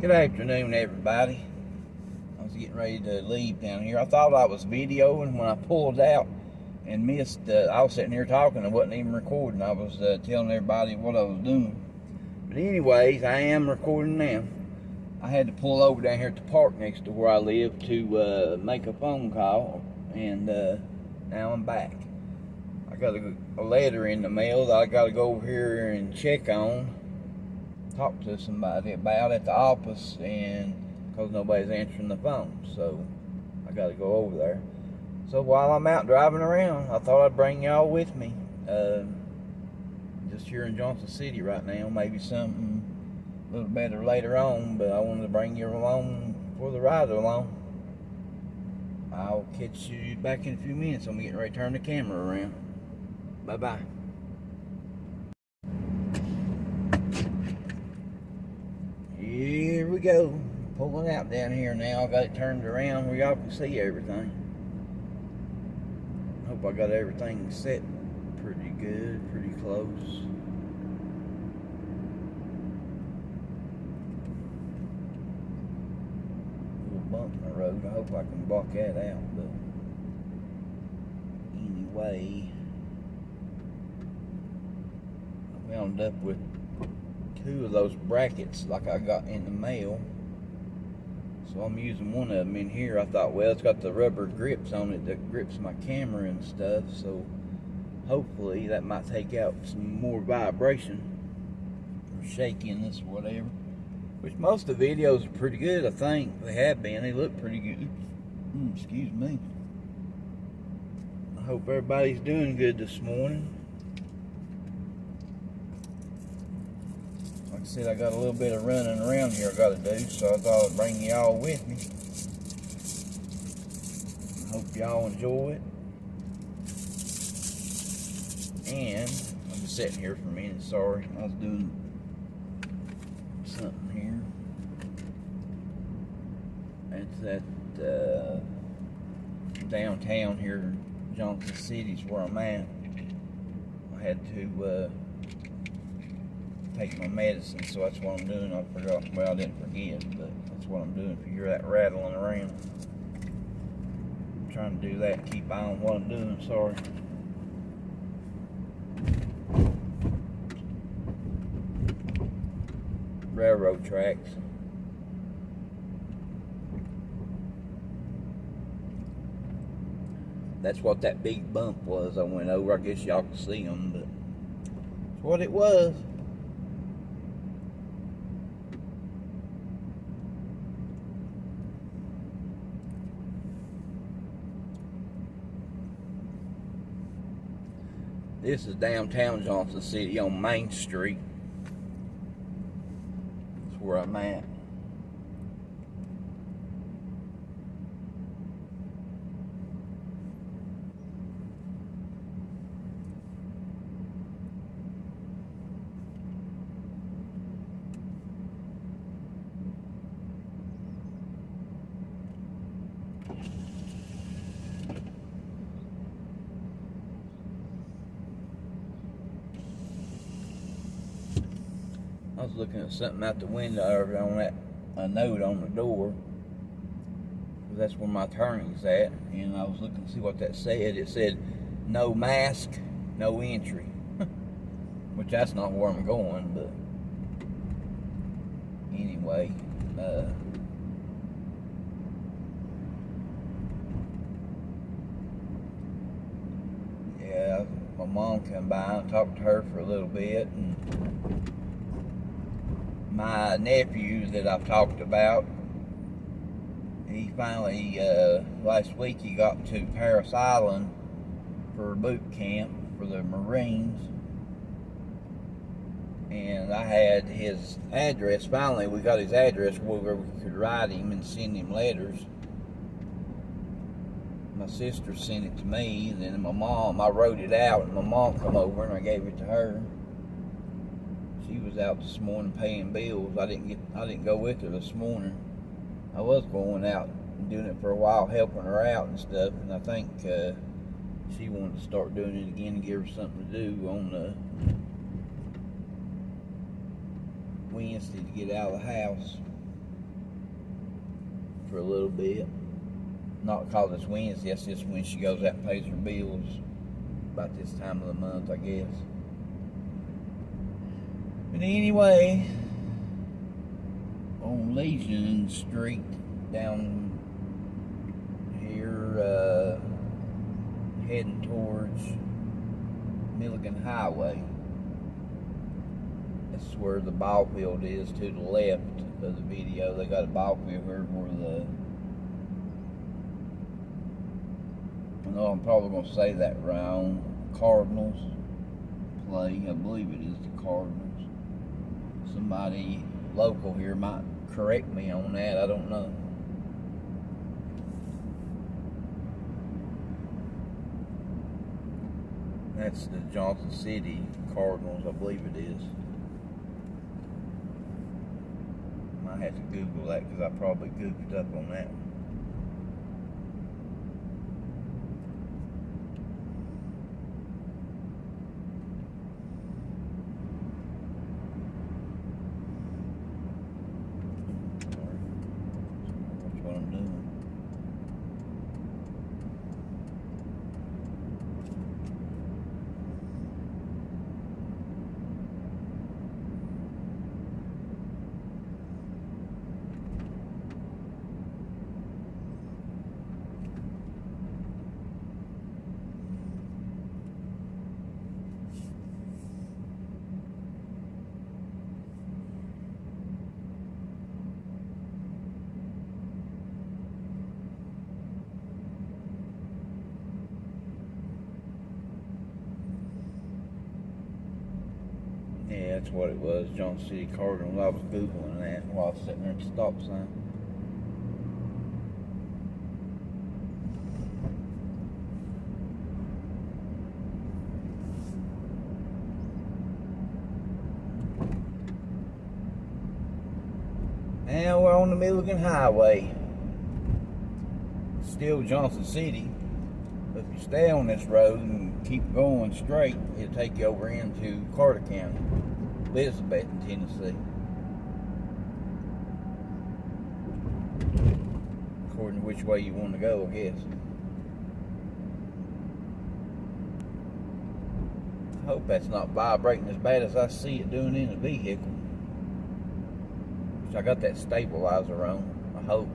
Good afternoon, everybody. I was getting ready to leave down here. I thought I was videoing when I pulled out and missed. I was sitting here talking and wasn't even recording. I was telling everybody what I was doing. But anyways, I am recording now. I had to pull over down here at the park next to where I live to make a phone call, and now I'm back. I got a letter in the mail that I got to go over here and check on, talk to somebody about at the office, and because nobody's answering the phone, so I got to go over there. So while I'm out driving around, I thought I'd bring y'all with me. Just here in Johnson City right now, maybe something a little better later on, but I wanted to bring you along for the ride along. I'll catch you back in a few minutes. I'm getting ready to turn the camera around. Bye-bye. Here we go. Pulling out down here now. I got it turned around where y'all can see everything. Hope I got everything set pretty good, pretty close. Little bump in the road. I hope I can block that out, but anyway, I wound up with two of those brackets like I got in the mail. So I'm using one of them in here. I thought, well, it's got the rubber grips on it that grips my camera and stuff, so hopefully that might take out some more vibration or shakiness or whatever. Which most of the videos are pretty good, I think. They have been. They look pretty good. Excuse me. I hope everybody's doing good this morning. Like I said, I got a little bit of running around here I got to do, so I thought I'd bring y'all with me. I hope y'all enjoy it. And I'm just sitting here for a minute, sorry. I was doing something here. It's at downtown here, Johnson City's where I'm at. I had to take my medicine, so that's what I'm doing. I forgot, well, I didn't forget, but that's what I'm doing. If you hear that rattling around, I'm trying to do that and keep eye on what I'm doing, sorry. Railroad tracks. That's what that big bump was I went over. I guess y'all can see them, but that's what it was. This is downtown Johnson City on Main Street. That's where I'm at. I was looking at something out the window over on that a note on the door. That's where my turning's at, and I was looking to see what that said. It said, "No mask, no entry," which that's not where I'm going. But anyway, yeah, my mom came by and talked to her for a little bit, and my nephew that I've talked about, he finally, last week he got to Paris Island for boot camp for the Marines. And I had his address. Finally, we got his address where we could write him and send him letters. My sister sent it to me, and then my mom, I wrote it out, and my mom come over and I gave it to her. She was out this morning paying bills. I didn't go with her this morning. I was going out and doing it for a while, helping her out and stuff, and I think she wanted to start doing it again and give her something to do on Wednesday to get out of the house. for a little bit. Not because it's Wednesday, that's just when she goes out and pays her bills. About this time of the month, I guess. But anyway, on Legion Street down here, heading towards Milligan Highway. That's where the ball field is, to the left of the video. They got a ball field here where I know I'm probably going to say that wrong, Cardinals play. I believe it is the Cardinals. Somebody local here might correct me on that, I don't know. That's the Johnson City Cardinals, I believe it is. Might have to Google that because I probably goofed up on that one. Yeah, that's what it was, Johnson City Cardinals. I was Googling that while I was sitting there at the stop sign. And we're on the Milligan Highway. Still Johnson City. But if you stay on this road and keep going straight, it'll take you over into Carter County, Elizabeth in Tennessee. According to which way you want to go, I guess. I hope that's not vibrating as bad as I see it doing in the vehicle. I got that stabilizer on, I hope.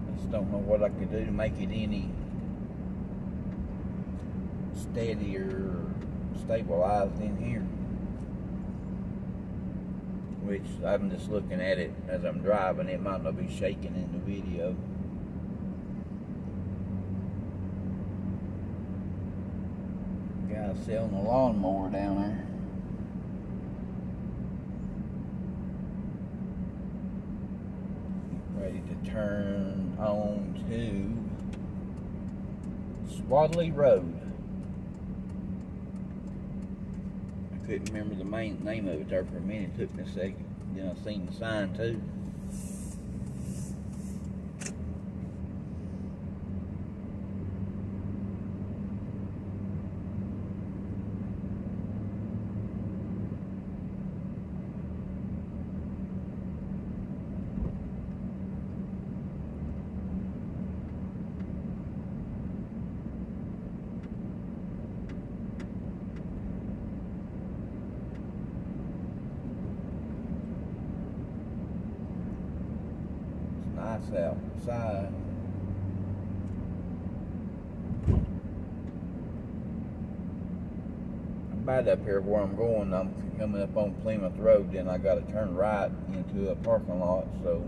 I just don't know what I could do to make it any steadier or stabilized in here. Which I'm just looking at it as I'm driving. It might not be shaking in the video. Guy selling a lawnmower down there. Ready to turn on to Swadley Road. I couldn't remember the main name of it there for a minute. It took me a second. Then I seen the sign too. Nice outside. I'm about up here where I'm going. I'm coming up on Plymouth Road, then I got to turn right into a parking lot. So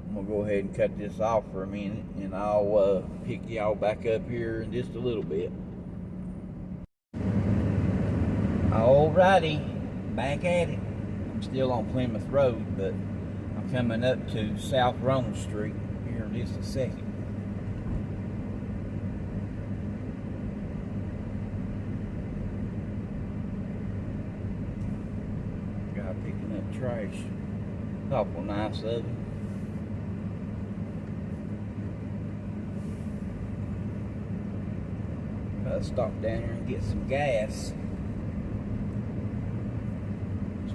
I'm gonna go ahead and cut this off for a minute, and I'll pick y'all back up here in just a little bit. Alrighty, back at it. I'm still on Plymouth Road, but I'm coming up to South Rome Street here in just a second. Guy picking up trash. Awful nice of him. Gotta stop down here and get some gas.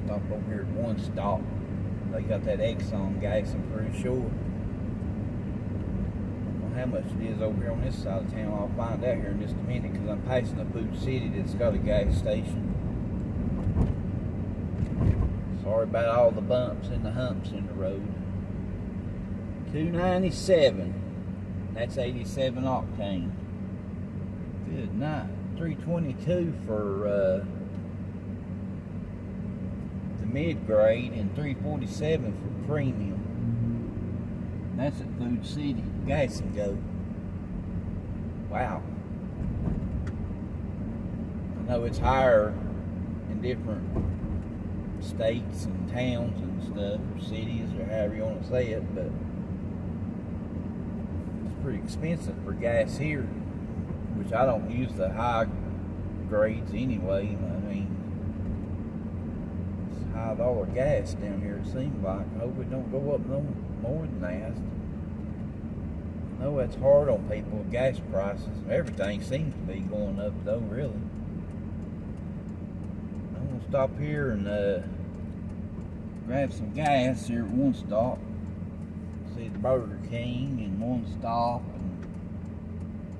Stop stop over here at One Stop. They got that Exxon gas, I'm pretty sure. I don't know how much it is over here on this side of town. I'll find out here in just a minute because I'm passing a food city that's got a gas station. Sorry about all the bumps and the humps in the road. 297. That's 87 octane. Good night. 322 for the mid-grade and 347 for premium. And that's at Food City. Gas and Go. Wow. I know it's higher in different states and towns and stuff, or cities, or however you want to say it, but it's pretty expensive for gas here, which I don't use the high grades anyway. I mean, it's $5 gas down here, it seems like. I hope it don't go up no more than that. I know that's hard on people with gas prices. Everything seems to be going up though, really. I'm gonna stop here and grab some gas here at One Stop. See the Burger King and One Stop, and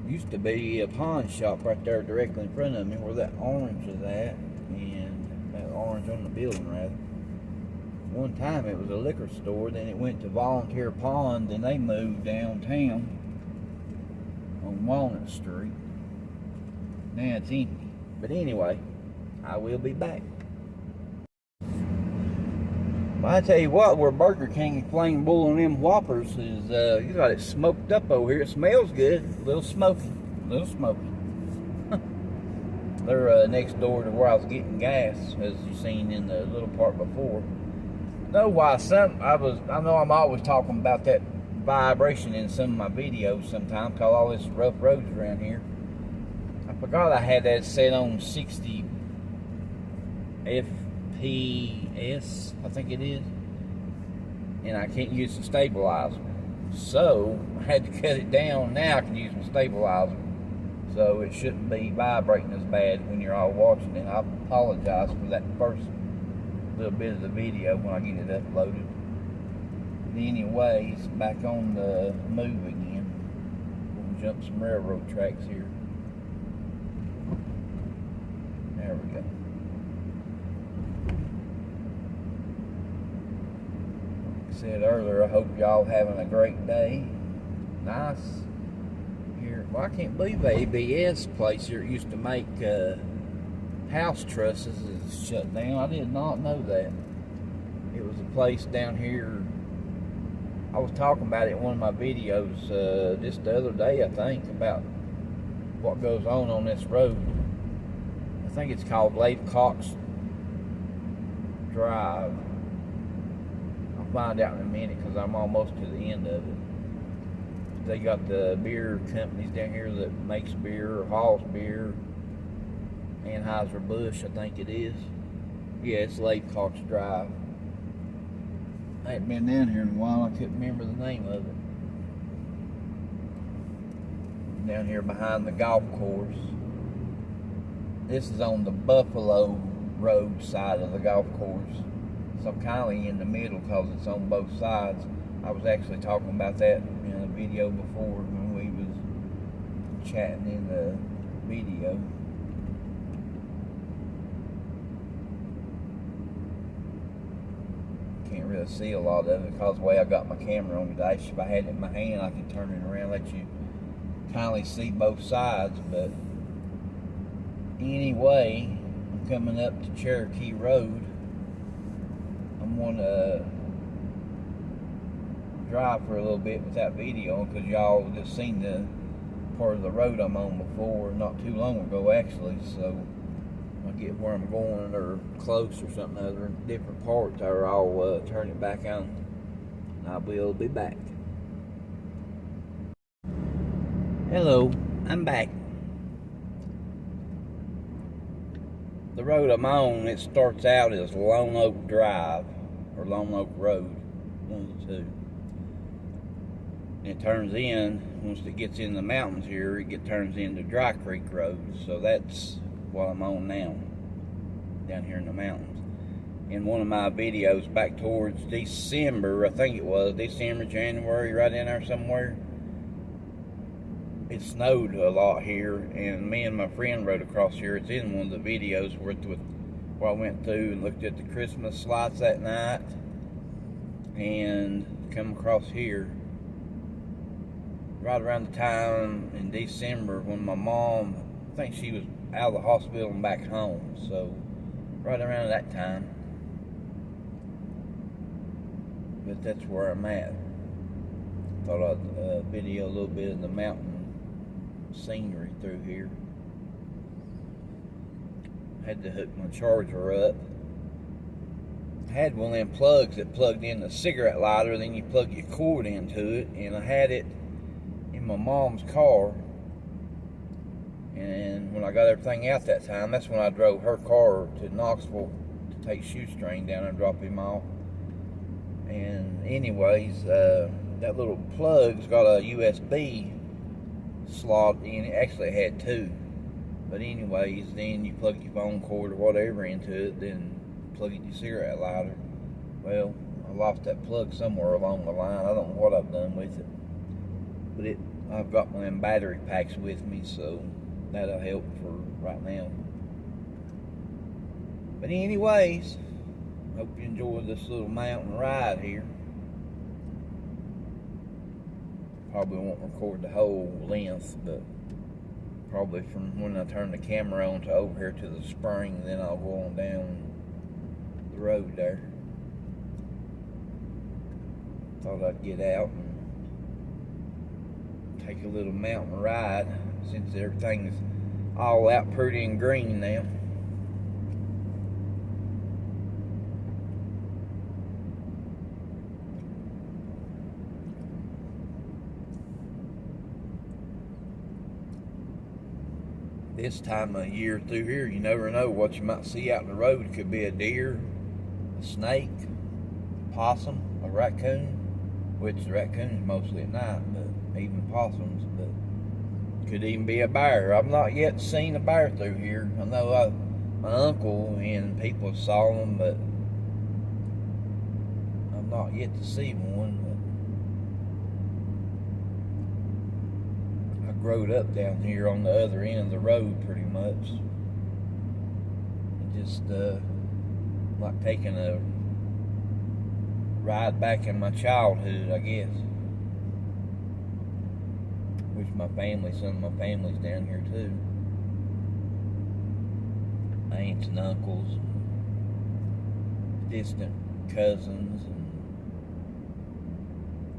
used to be a pawn shop right there directly in front of me where that orange is at, and that orange on the building rather. One time it was a liquor store, then it went to Volunteer Pond, then they moved downtown on Walnut Street. Now it's empty. But anyway, I will be back. Well, I tell you what, where Burger King Flame Bull and them Whoppers is, you got it smoked up over here. It smells good, a little smoky, They're next door to where I was getting gas, as you seen in the little part before. Know why I know I'm always talking about that vibration in some of my videos sometimes, cause all this rough roads around here. I forgot I had that set on 60 FPS, I think it is, and I can't use the stabilizer, so I had to cut it down. Now I can use my stabilizer, so it shouldn't be vibrating as bad when you're all watching it. I apologize for that first little bit of the video when I get it uploaded. Anyways, back on the move again. We'll jump some railroad tracks here. There we go. Like I said earlier, I hope y'all having a great day. Nice here. Well, I can't believe the ABS place here used to make house trusses is shut down. I did not know that. It was a place down here. I was talking about it in one of my videos just the other day, I think, about what goes on this road. I think it's called Cox Drive. I'll find out in a minute because I'm almost to the end of it. They got the beer companies down here that makes beer, Hall's Beer, Anheuser-Busch, I think it is. Yeah, it's Cox Drive. I hadn't been down here in a while. I couldn't remember the name of it. Down here behind the golf course. This is on the Buffalo Road side of the golf course. So I'm kind of in the middle because it's on both sides. I was actually talking about that in a video before when we was chatting in the video. Can't really see a lot of it because the way I got my camera on today. If I had it in my hand, I could turn it around, let you kindly see both sides. But anyway, I'm coming up to Cherokee Road. I'm gonna drive for a little bit without video because y'all just seen the part of the road I'm on before, not too long ago actually. So I get where I'm going or close or something other different parts, or I'll turn it back on. I will be back. Hello, I'm back. The road I'm on, it starts out as Lone Oak Drive or Lone Oak Road, one of the two. And it turns in, once it gets in the mountains here, it turns into Dry Creek Road. So that's what I'm on now, down here in the mountains. in one of my videos back towards December. I think it was December, January, right in there somewhere. It snowed a lot here, and me and my friend rode across here. It's in one of the videos where I went through and looked at the Christmas lights that night, and come across here right around the time in December when my mom, I think she was out of the hospital and back home, so right around that time. But that's where I'm at. Thought I'd video a little bit of the mountain scenery through here. Had to hook my charger up. Had one of them plugs that plugged in the cigarette lighter, then you plug your cord into it, and I had it in my mom's car. And when I got everything out that time, that's when I drove her car to Knoxville to take Shoestring down and drop him off. And anyways, that little plug's got a USB slot in it. Actually it had two, but anyways, then you plug your phone cord or whatever into it, then plug in your cigarette lighter. Well, I lost that plug somewhere along the line. I don't know what I've done with it, but I've got one of them battery packs with me, so that'll help for right now. But anyways, hope you enjoyed this little mountain ride here. Probably won't record the whole length, but probably from when I turn the camera on to over here to the spring, then I'll go on down the road there. Thought I'd get out and take a little mountain ride since everything's all out pretty and green now. This time of year through here, you never know what you might see out in the road. It could be a deer, a snake, a possum, a raccoon, which the raccoon's mostly at night, but even possums, but could even be a bear. I've not yet seen a bear through here. I know my uncle and people saw them, but I've not yet to see one. Growed up down here on the other end of the road pretty much. Just like taking a ride back in my childhood, I guess. Which some of my family's down here too. My aunts and uncles, distant cousins,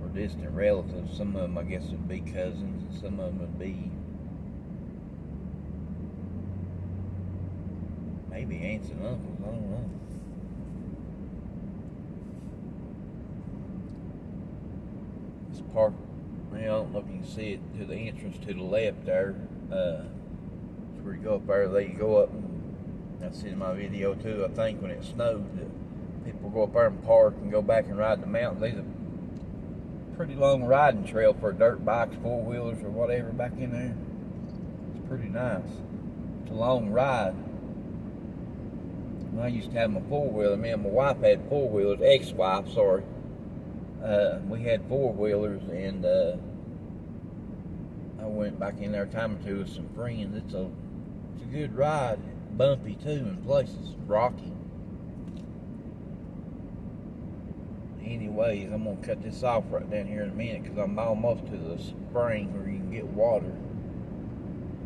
or distant relatives. Some of them I guess would be cousins, and some of them would be maybe aunts and uncles, I don't know. This park, I don't know if you can see it, to the entrance to the left there. It's where you go up there, you go up, and that's in my video too, I think, when it snowed, that people go up there and park and go back and ride the mountains. There's a pretty long riding trail for dirt bikes, four-wheelers, or whatever back in there. It's pretty nice. It's a long ride. When I used to have my four-wheeler, me and my wife had four-wheelers, ex-wife, sorry. We had four-wheelers, and I went back in there a time or two with some friends. It's a good ride. Bumpy too in places, rocky. Anyways, I'm gonna cut this off right down here in a minute because I'm almost to the spring where you can get water.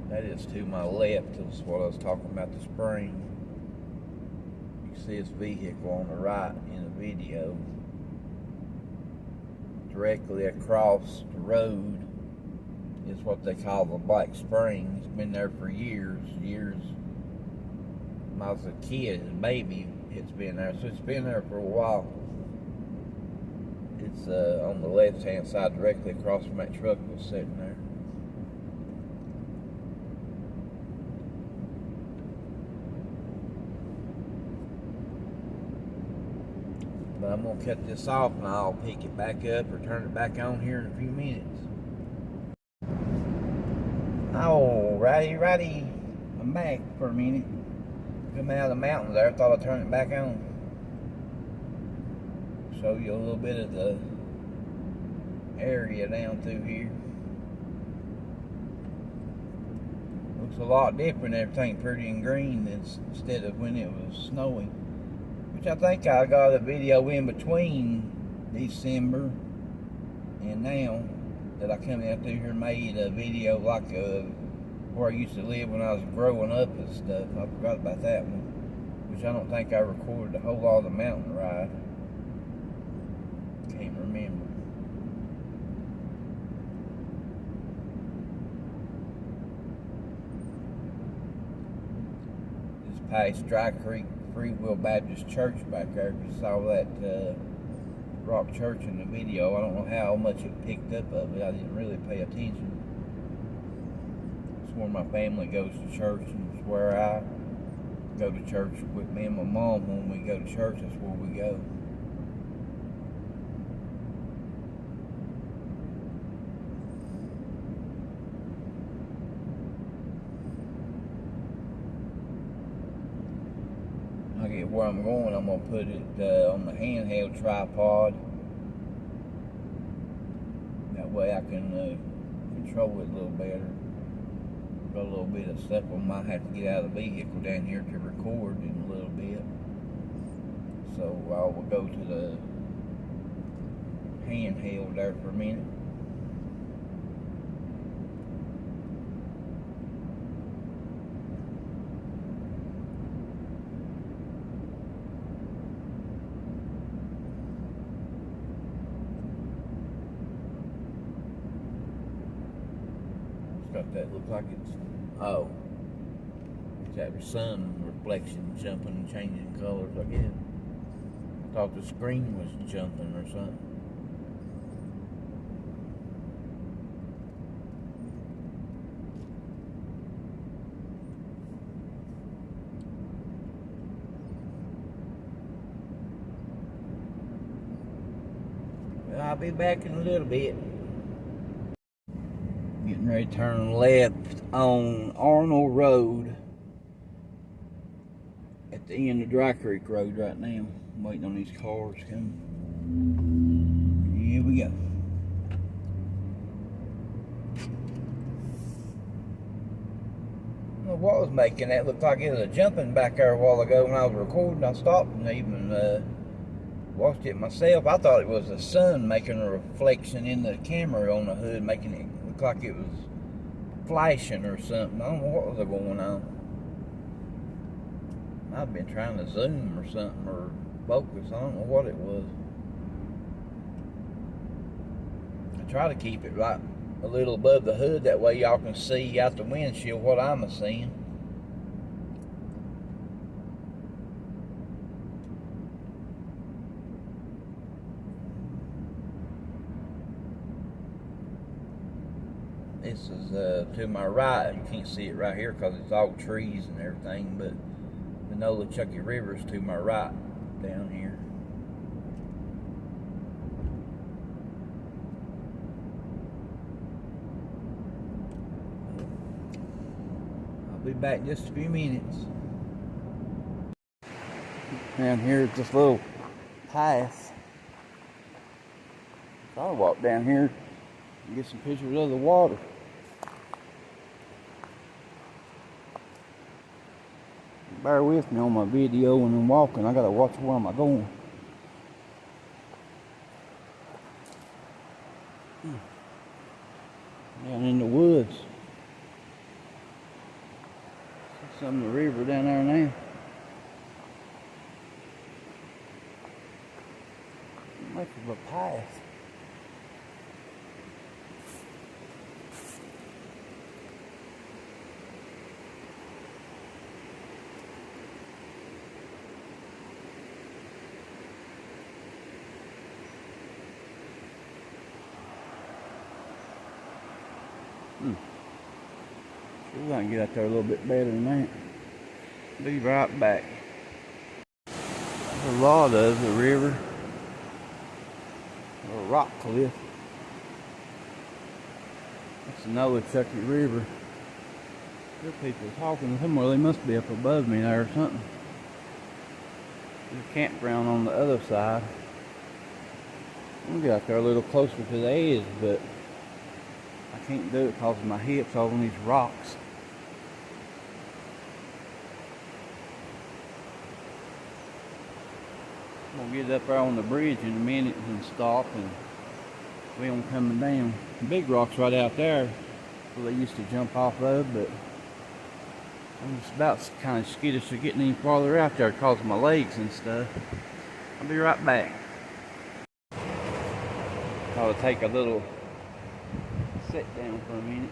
That is to my left. That's what I was talking about, the spring. You can see this vehicle on the right in the video. Directly across the road is what they call the Black Spring. It's been there for years. When I was a kid, a baby, it's been there. So it's been there for a while. It's on the left-hand side, directly across from that truck that was sitting there. But I'm going to cut this off and I'll pick it back up or turn it back on here in a few minutes. Alrighty. I'm back for a minute. Come out of the mountains there. I thought I'd turn it back on. Show you a little bit of the area down through here. Looks a lot different, everything pretty and green instead of when it was snowing. Which I think I got a video in between December and now that I come out through here and made a video like where I used to live when I was growing up and stuff. I forgot about that one. Which I don't think I recorded a whole lot of the mountain ride. Can't remember. Just past Dry Creek Free Will Baptist Church back there. You saw that rock church in the video. I don't know how much it picked up of it. I didn't really pay attention. It's where my family goes to church, and it's where I go to church with me and my mom. When we go to church, that's where we go. I get where I'm going, I'm going to put it on the handheld tripod. That way I can control it a little better. Got a little bit of stuff I might have to get out of the vehicle down here to record in a little bit. So I will go to the handheld there for a minute. That looks like it's it's that sun reflection jumping and changing colors, I guess. I thought the screen was jumping or something. Well, I'll be back in a little bit. Getting ready to turn left on Arnold Road at the end of Dry Creek Road right now. I'm waiting on these cars coming. Here we go. I don't know what was making that look like it was a jumping back there a while ago when I was recording. I stopped and even watched it myself. I thought it was the sun making a reflection in the camera on the hood, making it like it was flashing or something. I don't know what was going on. I've been trying to zoom or something or focus. I don't know what it was. I try to keep it right a little above the hood, that way y'all can see out the windshield what I'm seeing. This is to my right. You can't see it right here because it's all trees and everything, but the Nolichucky River is to my right down here. I'll be back in just a few minutes. Down here at this little path. So I'll walk down here and get some pictures of the water. Bear with me on my video when I'm walking. I gotta watch where am I going. Down in the woods. See some of the river down there now. Much of a path. Sure, I can get out there a little bit better than that. Be right back. There's a lot of the river. Or a rock cliff. That's the Nolichucky River. There are people talking somewhere. They must be up above me there or something. There's a campground on the other side. I'm gonna get out there a little closer to the edge, but I can't do it because of my hips over these rocks. I'm gonna get up there on the bridge in a minute and stop and we on coming down. The big rock's right out there where they used to jump off of, but I'm just about kind of skittish of getting any farther out there because of my legs and stuff. I'll be right back. I'll take a little sit down for a minute.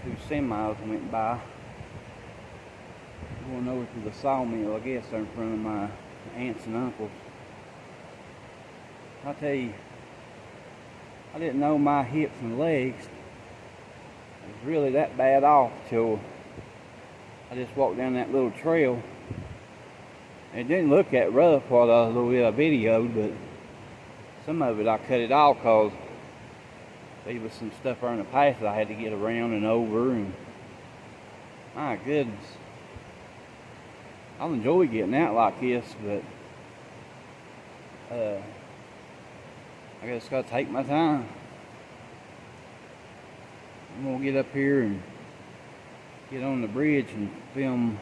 2 semis went by. Going over to the sawmill, I guess, they're in front of my aunts and uncles. I'll tell you, I didn't know my hips and legs was really that bad off till I just walked down that little trail. It didn't look that rough what a little bit I videoed, but some of it I cut it off because there was some stuff there in the path that I had to get around and over, and my goodness. I'll enjoy getting out like this, but I just gotta take my time. I'm gonna get up here and get on the bridge and film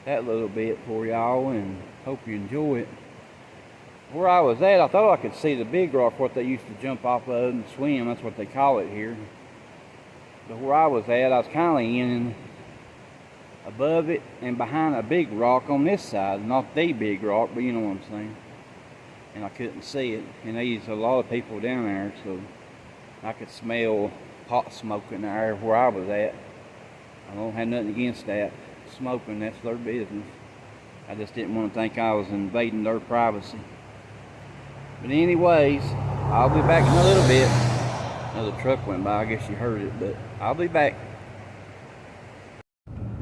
that little bit for y'all, and hope you enjoy it. Where I was at, I thought I could see the big rock, what they used to jump off of and swim. That's what they call it here. But where I was at, I was kind of in above it and behind a big rock on this side. Not the big rock, but you know what I'm saying. And I couldn't see it. And there's a lot of people down there, so I could smell pot smoke in the air where I was at. I don't have nothing against that. Smoking, that's their business. I just didn't want to think I was invading their privacy. But anyways, I'll be back in a little bit. Another truck went by, I guess you heard it, but I'll be back.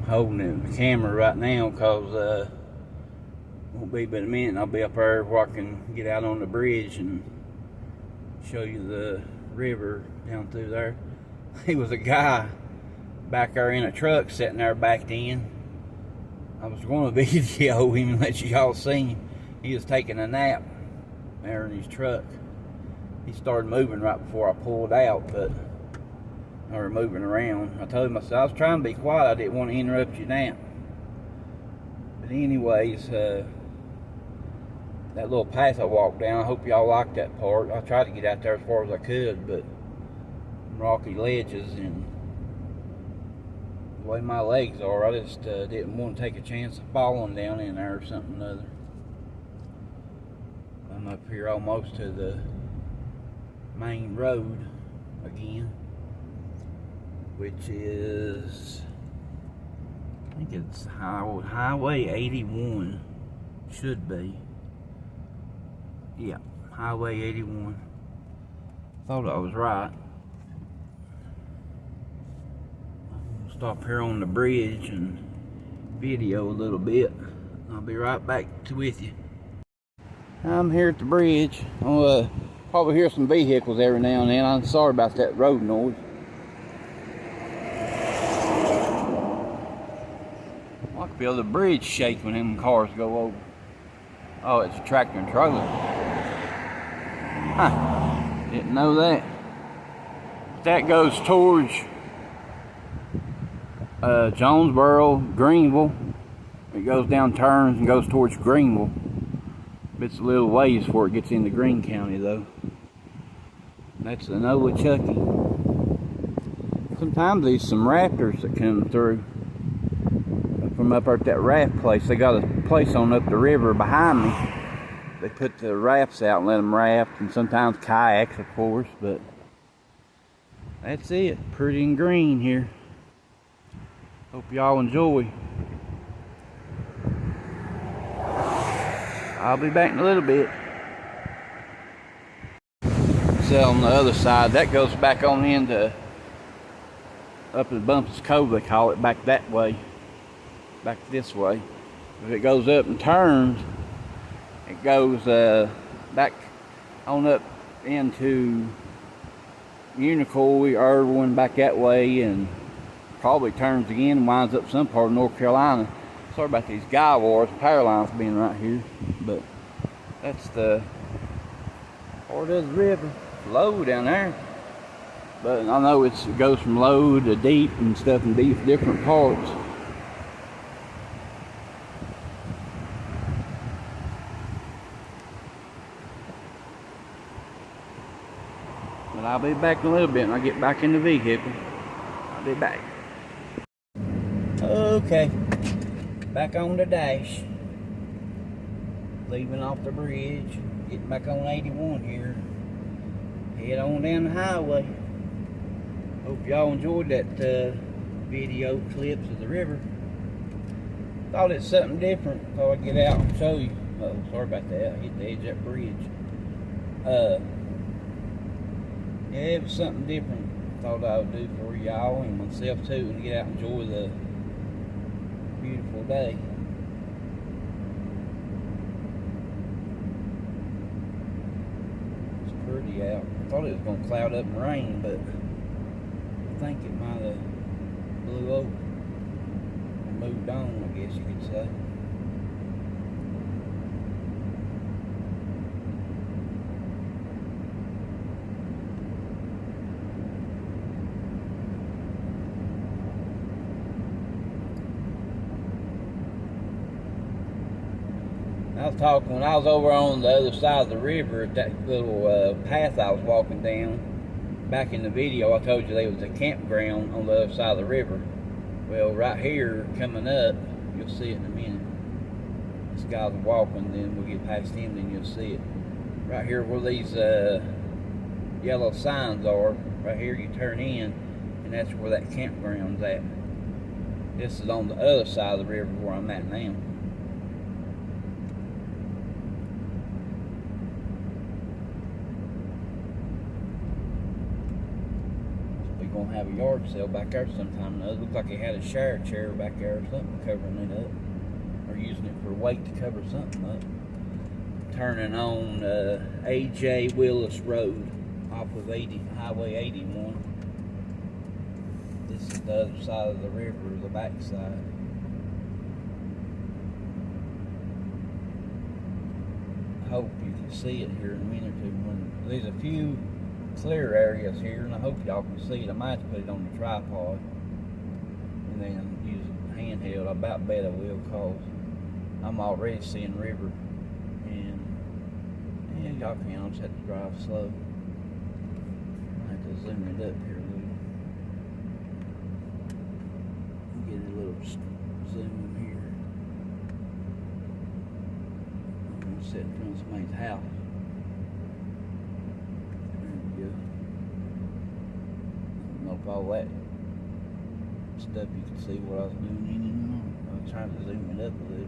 Holding the camera right now because won't be but a minute and I'll be up there where I can get out on the bridge and show you the river down through there. He was a guy back there in a truck sitting there backed in. I was going to video him and let y'all see him. He was taking a nap there in his truck. He started moving right before I pulled out, but I was moving around. I told him, I said, I was trying to be quiet. I didn't want to interrupt your nap. But anyways, that little path I walked down, I hope y'all liked that part. I tried to get out there as far as I could, but rocky ledges and the way my legs are, I just didn't want to take a chance of falling down in there or something or other. I'm up here almost to the main road again, which is, I think it's Highway 81, should be. Yeah, Highway 81. Thought I was right. I'll stop here on the bridge and video a little bit. I'll be right back with you. I'm here at the bridge. I'll probably hear some vehicles every now and then. I'm sorry about that road noise. I could feel the bridge shake when them cars go over. Oh, it's a tractor and trailer. Huh, didn't know that. That goes towards Jonesborough, Greenville. It goes down turns and goes towards Greenville. It's a little ways before it gets into Greene County though. That's the Chucky. Sometimes there's some raptors that come through from up at that raft place. They got a place on up the river behind me. They put the rafts out and let them raft, and sometimes kayaks, of course, but that's it. Pretty and green here. Hope y'all enjoy. I'll be back in a little bit. So on the other side, that goes back on into up at Bumpus Cove, they call it, back that way. Back this way. If it goes up and turns, it goes back on up into Unicoi, Irwin, back that way, and probably turns again and winds up some part of North Carolina. Sorry about these guy wars, power lines being right here, but that's the part of the river. It's low down there. But I know it goes from low to deep and stuff in these different parts. But I'll be back in a little bit when I get back in the vehicle. I'll be back. Okay, back on the dash. Leaving off the bridge, getting back on 81 here. Head on down the highway. Hope y'all enjoyed that video clips of the river. Thought it's something different. Thought I'd get out and show you. Oh, sorry about that. I hit the edge of that bridge. Yeah, it was something different. Thought I would do for y'all and myself too, and get out and enjoy the beautiful day. It's pretty out. I thought it was going to cloud up and rain, but I think it might have blew over and moved on, I guess you could say. I was talking when I was over on the other side of the river at that little path I was walking down. Back in the video, I told you there was a campground on the other side of the river. Well, right here, coming up, you'll see it in a minute. This guy's walking, then we'll get past him, then you'll see it. Right here where these yellow signs are, right here you turn in, and that's where that campground's at. This is on the other side of the river where I'm at now. Gonna have a yard sale back there sometime. It looked like it had a shower chair back there or something covering it up, or using it for weight to cover something up. Turning on A.J. Willis Road off of Highway 81. This is the other side of the river, the back side. I hope you can see it here in a minute or two. There's a few clear areas here, and I hope y'all can see it. I might have to put it on the tripod and then use it handheld. I about bet I will, cause I'm already seeing river, and yeah, y'all can. I'll just have to drive slow. I have to zoom it up here a little. Get a little zoom here. I'm gonna sit in front of somebody's house. If all that stuff you can see what I was doing anymore. I was trying to zoom it up a little.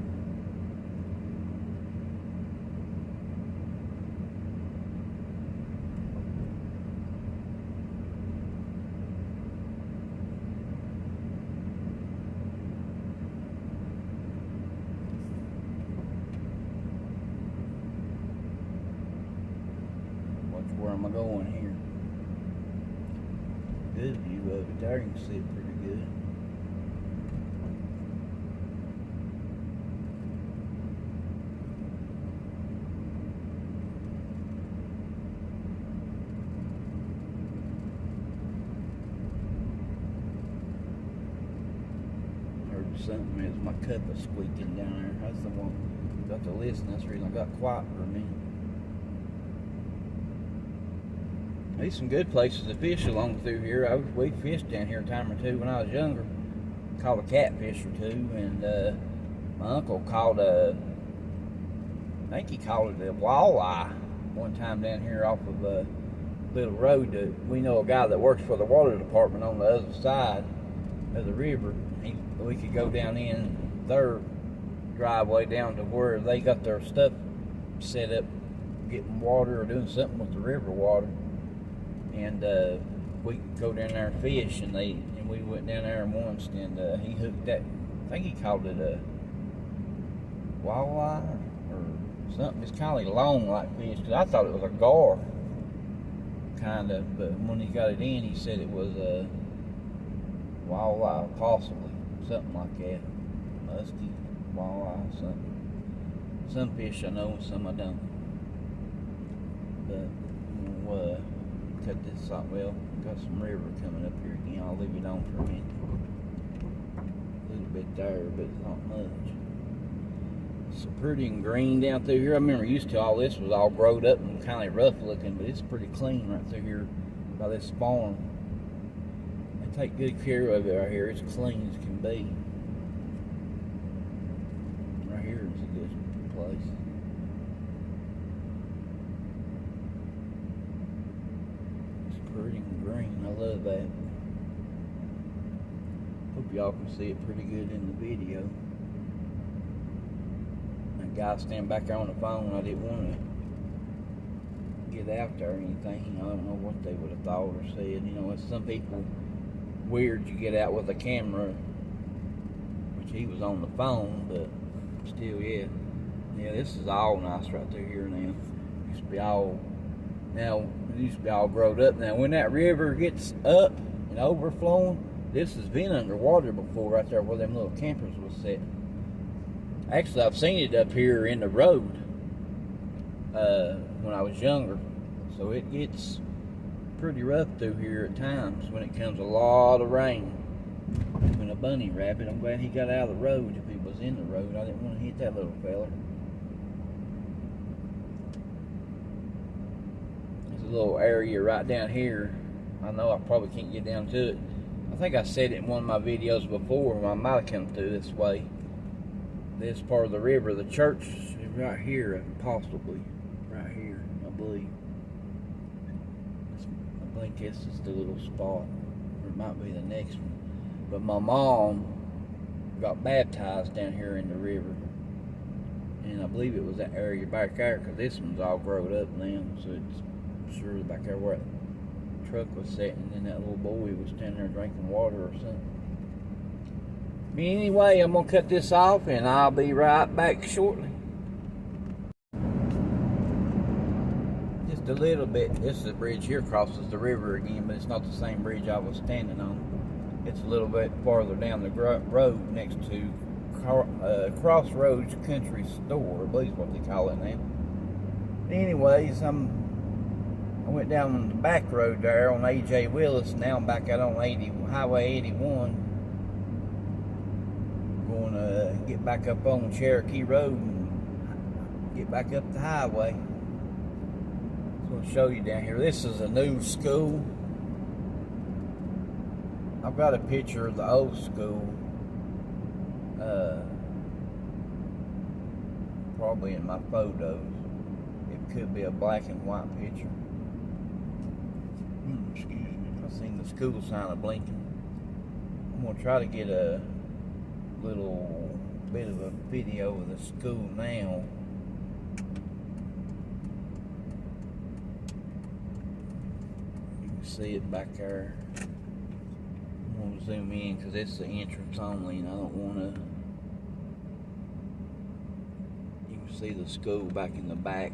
Where am I going here? Good view of it there, you can see it pretty good. Heard something as my cup is squeaking down there. That's the one got to listen. That's the reason I got quiet for a minute. There's some good places to fish along through here. We fished down here a time or two when I was younger. Caught a catfish or two, and my uncle caught I think he caught it a walleye one time down here off of a little road. We know a guy that works for the water department on the other side of the river. We could go down in their driveway down to where they got their stuff set up, getting water or doing something with the river water. And we could go down there and fish, and we went down there once, and he hooked that. I think he called it a walleye or something. It's kind of long like fish, because I thought it was a gar, kind of. But when he got it in, he said it was a walleye, possibly something like that, musky walleye, something. Some fish I know, and some I don't. But we'll cut this off. Well, got some river coming up here again. I'll leave it on for a minute. A little bit there, but not much. It's pretty and green down through here. I remember used to all this was all growed up and kind of rough looking, but it's pretty clean right through here by this farm. They take good care of it right here. It's clean as can be. Right here is a good place. It's pretty and green. I love that. Hope y'all can see it pretty good in the video. That guy standing back there on the phone, I didn't want to get out there or anything. I don't know what they would have thought or said. You know, it's some people weird you get out with a camera, which he was on the phone, but still, yeah, this is all nice right through here now. Used to be all, now it used to be all growed up. Now when that river gets up and overflowing, this has been underwater before right there where them little campers was sitting. Actually, I've seen it up here in the road when I was younger, so it gets pretty rough through here at times when it comes a lot of rain. When a bunny rabbit, I'm glad he got out of the road. If he was in the road, I didn't want to hit that little fella. There's a little area right down here. I know I probably can't get down to it. I think I said it in one of my videos before. I might have come through this way. This part of the river, the church is right here, possibly right here, I believe. I think this is the little spot, or it might be the next one. But my mom got baptized down here in the river, and I believe it was that area back there, because this one's all grown up now, so it's sure back there where the truck was sitting, and that little boy was standing there drinking water or something. But anyway, I'm going to cut this off, and I'll be right back shortly. Just a little bit. This is a bridge here, crosses the river again, but it's not the same bridge I was standing on. It's a little bit farther down the road next to Crossroads Country Store, I believe is what they call it now. Anyways, I went down on the back road there on A.J. Willis. Now I'm back out on Highway 81. Going to get back up on Cherokee Road and get back up the highway. So I'll show you down here. This is a new school. I've got a picture of the old school. Probably in my photos. It could be a black and white picture. Excuse me. I seen the school sign blinking. I'm going to try to get a little bit of a video of the school now. You can see it back there. I'm going to zoom in because it's the entrance only, and I don't want to. You can see the school back in the back.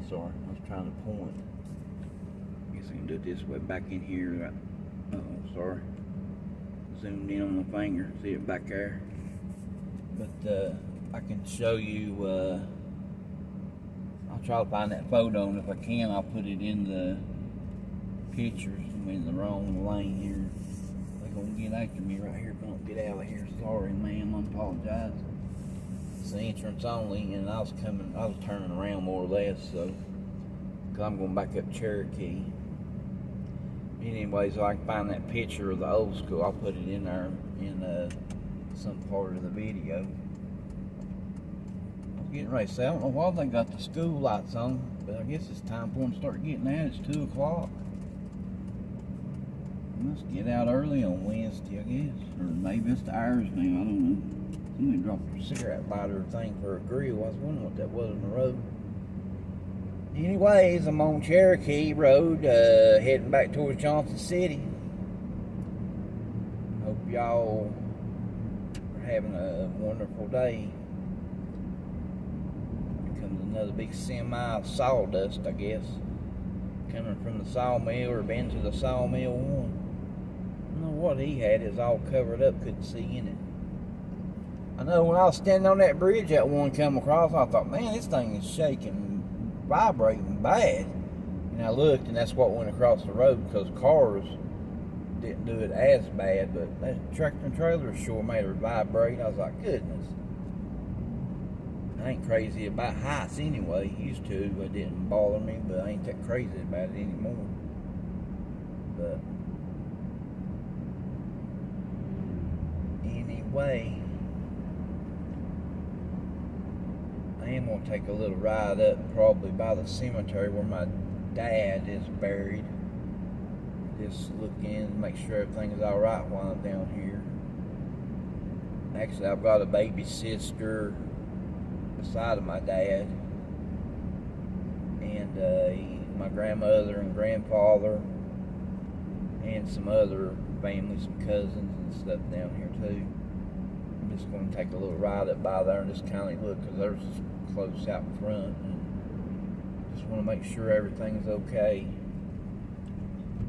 Sorry, I was trying to point. I guess I can do it this way. Back in here. Oh, sorry. Zoomed in on my finger, see it back there. But I can show you, I'll try to find that photo, and if I can, I'll put it in the pictures. I'm in the wrong lane here. They're gonna get after me right here if I don't get out of here. Sorry, ma'am, I apologize. It's the entrance only, and I was turning around more or less, so, because I'm going back up Cherokee. Anyways, so I can find that picture of the old school. I'll put it in there in some part of the video. I was getting ready to say, I don't know why they got the school lights on, but I guess it's time for them to start getting out. It's 2 o'clock. Must get out early on Wednesday, I guess. Or maybe it's the hours now, I don't know. Somebody dropped a cigarette lighter thing for a grill. I was wondering what that was on the road. Anyways, I'm on Cherokee Road, heading back towards Johnson City. Hope y'all are having a wonderful day. Here comes another big semi of sawdust, I guess. Coming from the sawmill, or been to the sawmill one. I don't know what he had. It was all covered up, couldn't see in it. I know when I was standing on that bridge that one come across, I thought, man, this thing is shaking vibrating bad. And I looked, and that's what went across the road, because cars didn't do it as bad, but that tractor and trailer sure made it vibrate. I was like, goodness. I ain't crazy about heights anyway. Used to, it didn't bother me, but I ain't that crazy about it anymore. But anyway, I am gonna take a little ride up, probably by the cemetery where my dad is buried. Just look in, make sure everything is all right while I'm down here. Actually, I've got a baby sister beside of my dad, and my grandmother and grandfather, and some other family, some cousins and stuff down here too. I'm just going to take a little ride up by there and just kind of look, because there's close out front, and just want to make sure everything's okay.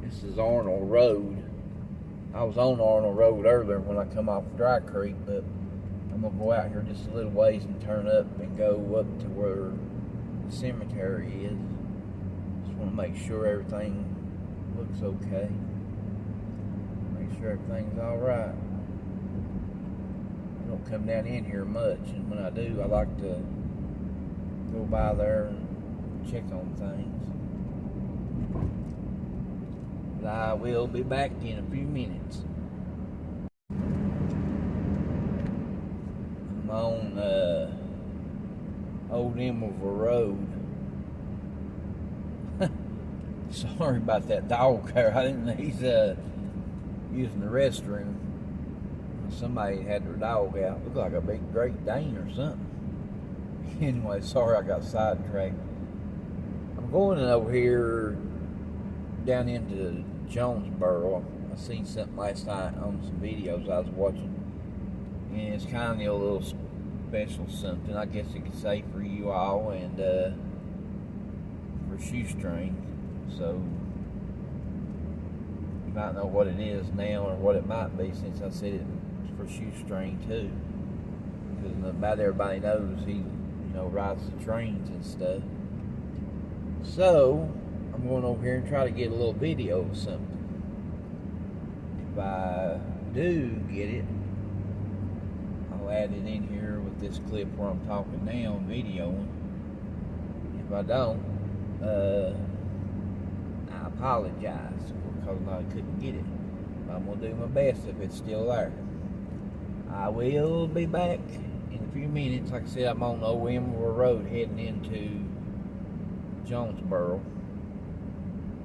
This is Arnold Road. I was on Arnold Road earlier when I come off Dry Creek, but I'm going to go out here just a little ways and turn up and go up to where the cemetery is. Just want to make sure everything looks okay. Make sure everything's alright. I don't come down in here much, and when I do, I like to go by there and check on things. But I will be back in a few minutes. I'm on Old Emerald Road. Sorry about that dog there. I didn't know he's using the restroom. Somebody had their dog out. Looked like a big Great Dane or something. Anyway, sorry I got sidetracked. I'm going over here down into Jonesborough. I seen something last night on some videos I was watching, and it's kind of a little special something, I guess you could say, for you all, and for Shoestring. So you might know what it is now, or what it might be, since I said it for Shoestring too, because about everybody knows he, rides the trains and stuff. So I'm going over here and try to get a little video of something. If I do get it, I'll add it in here with this clip where I'm talking now and videoing. If I don't, I apologize, because I couldn't get it. But I'm going to do my best if it's still there. I will be back in a few minutes. Like I said, I'm on Old Emerald Road heading into Jonesborough.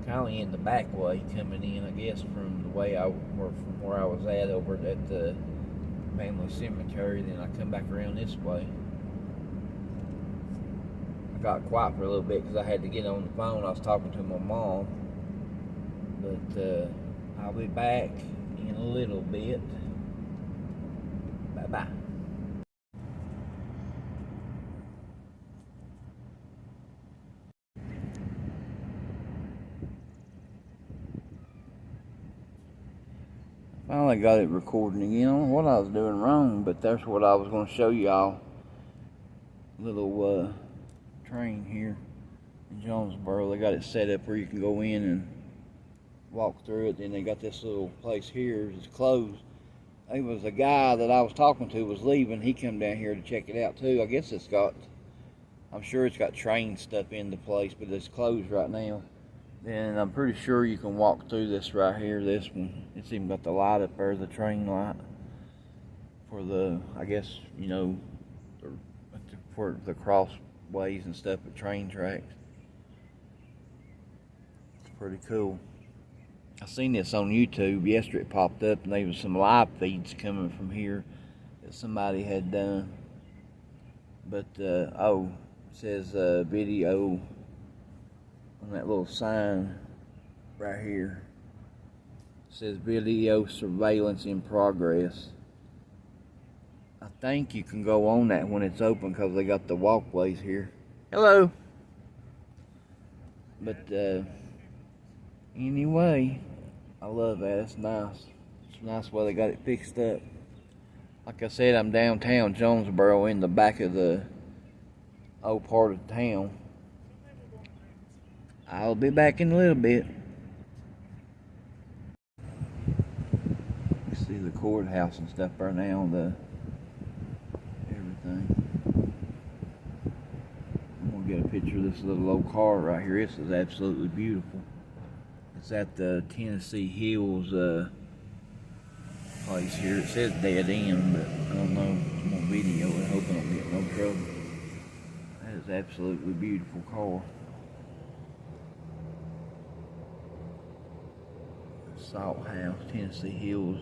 Kind of in the back way, coming in, I guess, from the way from where I was at over at the family cemetery. Then I come back around this way. I got quiet for a little bit because I had to get on the phone. I was talking to my mom. But I'll be back in a little bit. Bye-bye. Finally got it recording again. I don't know what I was doing wrong, but that's what I was going to show y'all. Little train here in Jonesborough. They got it set up where you can go in and walk through it. Then they got this little place here. It's closed. It was a guy that I was talking to was leaving. He come down here to check it out too. I guess I'm sure it's got train stuff in the place, but it's closed right now. Then I'm pretty sure you can walk through this right here, this one. It's even got the light up there, the train light. For the, I guess, for the crossways and stuff at train tracks. It's pretty cool. I seen this on YouTube yesterday. It popped up, and there was some live feeds coming from here that somebody had done. But, it says video on that little sign right here. It says video surveillance in progress. I think you can go on that when it's open because they got the walkways here. Hello. But anyway, I love that. It's nice. It's nice way they got it fixed up. Like I said, I'm downtown Jonesborough in the back of the old part of town. I'll be back in a little bit. You see the courthouse and stuff right now, everything. I'm gonna get a picture of this little old car right here. This is absolutely beautiful. It's at the Tennessee Hills place here. It says dead end, but I don't know. I'm on video and hoping I don't get no trouble. That is absolutely beautiful car. Salt House, Tennessee Hills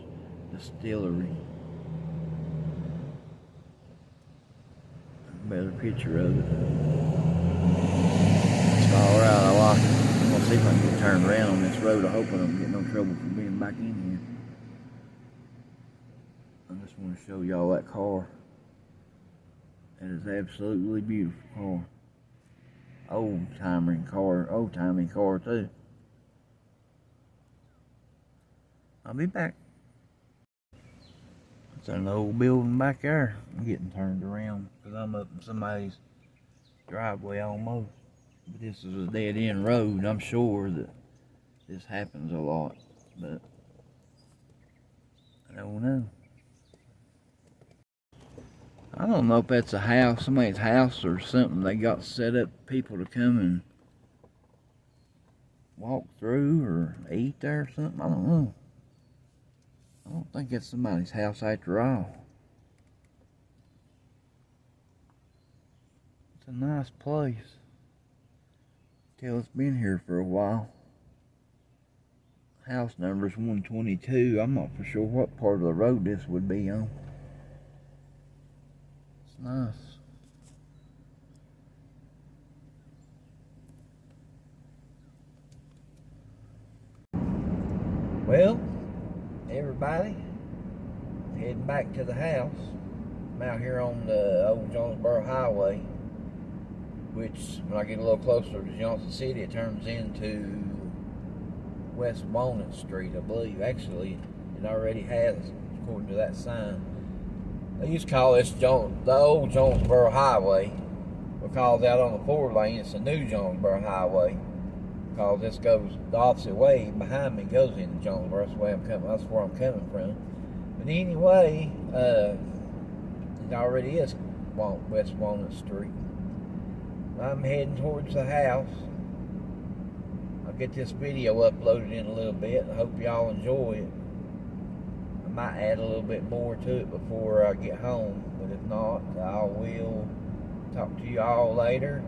Distillery. A better picture of it. It's alright, I like it. I'm gonna see if I can get turned around on this road. I hope I don't get no trouble for being back in here. I just want to show y'all that car. That is absolutely beautiful car. Old-timing car too. I'll be back. It's an old building back there. I'm getting turned around because I'm up in somebody's driveway almost. But this is a dead-end road. I'm sure that this happens a lot, but I don't know. I don't know if that's a house, somebody's house or something. They got set up people to come and walk through or eat there or something. I don't know. I don't think it's somebody's house after all. It's a nice place. Till it's been here for a while. House number is 122. I'm not for sure what part of the road this would be on. It's nice. Well, everybody, heading back to the house. I'm out here on the old Jonesborough Highway, which when I get a little closer to Johnson City, it turns into West Walnut Street, I believe. Actually, it already has, according to that sign. They used to call this the old Jonesborough Highway, because out on the 4 lane, it's the new Jonesborough Highway. Because this goes the opposite way. Behind me goes into Jonesborough. That's where I'm coming from. But anyway, it already is West Walnut Street. I'm heading towards the house. I'll get this video uploaded in a little bit. I hope y'all enjoy it. I might add a little bit more to it before I get home, but if not, I will talk to you all later.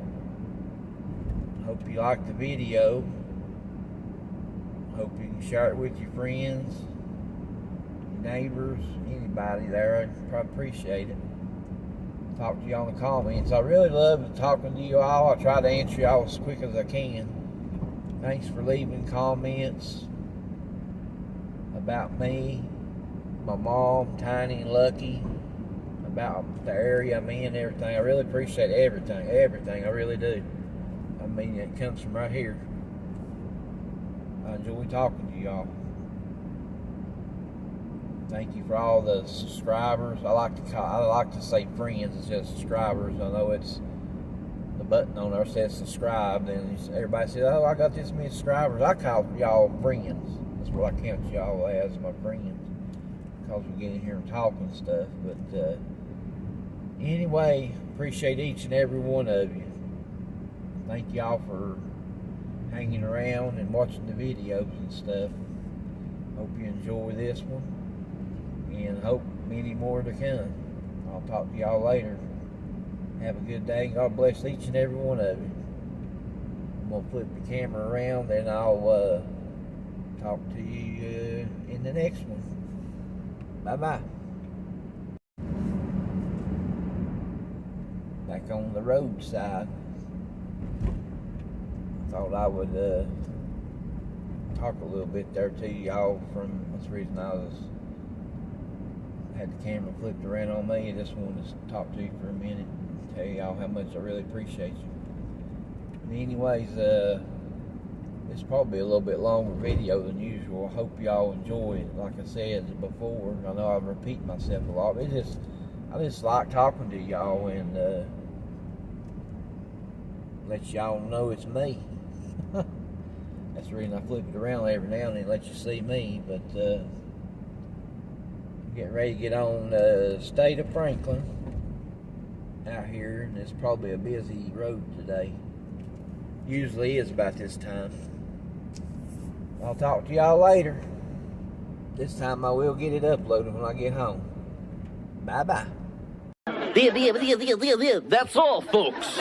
Hope you liked the video. Hope you can share it with your friends, your neighbors, anybody there. I'd probably appreciate it. Talk to you on the comments. I really love talking to you all. I try to answer y'all as quick as I can. Thanks for leaving comments about me, my mom, Tiny and Lucky, about the area I'm in, everything. I really appreciate everything. I really do. I mean, it comes from right here. I enjoy talking to y'all. Thank you for all the subscribers. I like to say friends instead of subscribers. I know it's the button on there says subscribe, and everybody says, "Oh, I got this many subscribers." I call y'all friends. That's what I count y'all as, my friends, because we get in here and talk and stuff. But anyway, appreciate each and every one of you. Thank y'all for hanging around and watching the videos and stuff. Hope you enjoy this one, and hope many more to come. I'll talk to y'all later. Have a good day. God bless each and every one of you. I'm going to flip the camera around, and I'll talk to you in the next one. Bye-bye. Back on the roadside. Thought I would talk a little bit there to y'all. That's the reason I had the camera flipped around on me. I just wanted to talk to you for a minute and tell y'all how much I really appreciate you. But anyways, it's probably a little bit longer video than usual. I hope y'all enjoy it. Like I said before, I know I repeat myself a lot. I just like talking to y'all and let y'all know it's me. That's the reason I flip it around every now and then, let you see me. But I'm getting ready to get on the state of Franklin out here, and it's probably a busy road today. Usually is about this time. I'll talk to y'all later. This time I will get it uploaded when I get home. Bye-bye. That's all, folks.